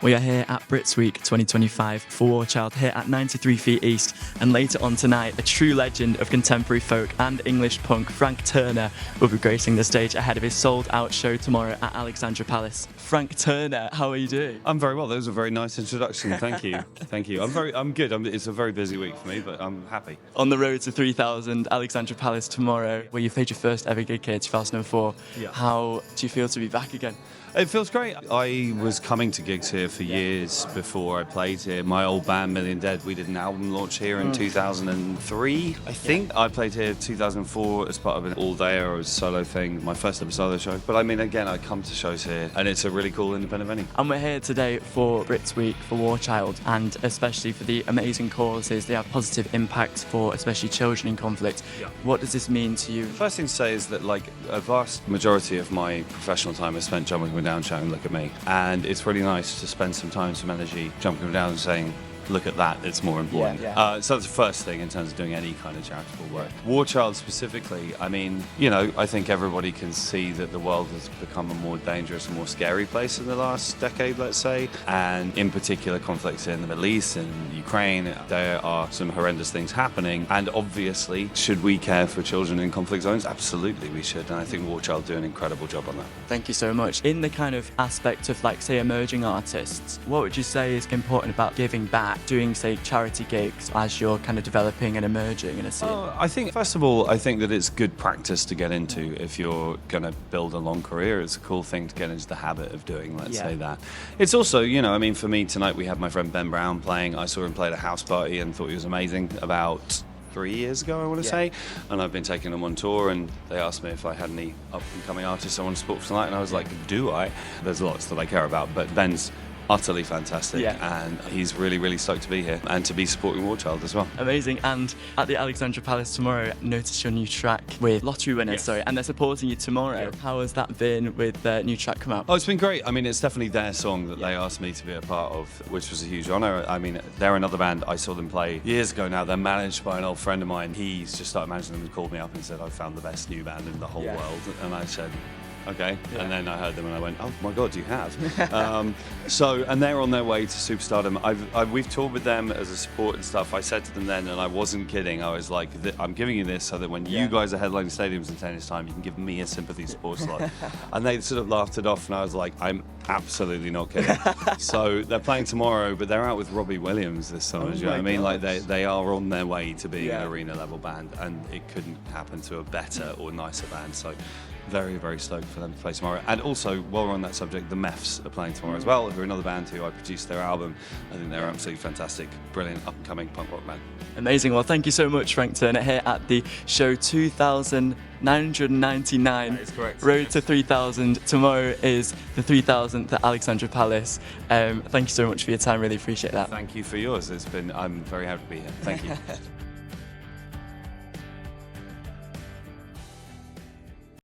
We are here at BritsWeek 2025 for Warchild here at 93 Feet East, and later on tonight, a true legend of contemporary folk and English punk, Frank Turner, will be gracing the stage ahead of his sold-out show tomorrow at Alexandra Palace. Frank Turner, how are you doing? I'm very well. That was a very nice introduction. Thank you. Thank you. I'm good. It's a very busy week for me, but I'm happy. On the road to 3000 Alexandra Palace tomorrow, where you played your first ever gig here, 2004. Yeah. How do you feel to be back again? It feels great. I was coming to gigs here for years before I played here. My old band, Million Dead, we did an album launch here in 2003, I think. I played here 2004 as part of an all-day or a solo thing, my first ever solo show. But I mean, again, I come to shows here, and it's a really cool independent venue. And we're here today for BritsWeek for Warchild, and especially for the amazing causes. They have positive impact for especially children in conflict. Yeah. What does this mean to you? First thing to say is that, like, a vast majority of my professional time is spent jumping up and down shouting, "Look at me." And it's really nice to spend some time, some energy jumping up and down and saying, "Look at that, it's more important." So that's the first thing in terms of doing any kind of charitable work. Warchild specifically, I mean, you know, I think everybody can see that the world has become a more dangerous and more scary place in the last decade, let's say. And in particular, conflicts in the Middle East and Ukraine, there are some horrendous things happening. And obviously, should we care for children in conflict zones? Absolutely we should. And I think Warchild do an incredible job on that. Thank you so much. In the kind of aspect of, like, say, emerging artists, what would you say is important about giving back, doing, say, charity gigs as you're kind of developing and emerging in a scene? I think, first of all, I think that it's good practice to get into if you're going to build a long career. It's a cool thing to get into the habit of doing, let's say that. It's also, you know, I mean, for me, tonight we have my friend Ben Brown playing. I saw him play at a house party and thought he was amazing about 3 years ago, I want to say, and I've been taking them on tour, and they asked me if I had any up-and-coming artists I want to support for tonight, and I was like, do I? There's lots that I care about, but Ben's utterly fantastic, and he's really, really stoked to be here and to be supporting Warchild as well. Amazing. And at the Alexandra Palace tomorrow, noticed your new track with Lottery Winners, and they're supporting you tomorrow. How has that been with the new track come out? Oh, it's been great. I mean, it's definitely their song that they asked me to be a part of, which was a huge honour. I mean, they're another band. I saw them play years ago now. They're managed by an old friend of mine. He's just started managing them and called me up and said, "I found the best new band in the whole world." And I said, okay, and then I heard them and I went, "Oh my God, you have!" And they're on their way to superstardom. We've toured with them as a support and stuff. I said to them then, and I wasn't kidding, I was like, "I'm giving you this so that when you guys are headlining stadiums in 10 years' time, you can give me a sympathy support slot." And they sort of laughed it off, and I was like, "I'm absolutely not kidding." So they're playing tomorrow, but they're out with Robbie Williams this summer. Do you know what I mean? Like they are on their way to being an arena level band, and it couldn't happen to a better or nicer band. So very, very stoked for them to play tomorrow. And also, while we're on that subject, the Mefs are playing tomorrow as well, who are another band who I produced their album. I think they're absolutely fantastic, brilliant, up-and-coming punk rock band. Amazing. Well, thank you so much, Frank Turner, here at the show 2999. That is correct. Road to 3000. Tomorrow is the 3000th at Alexandra Palace. Thank you so much for your time. Really appreciate that. Thank you for yours. I'm very happy to be here. Thank you.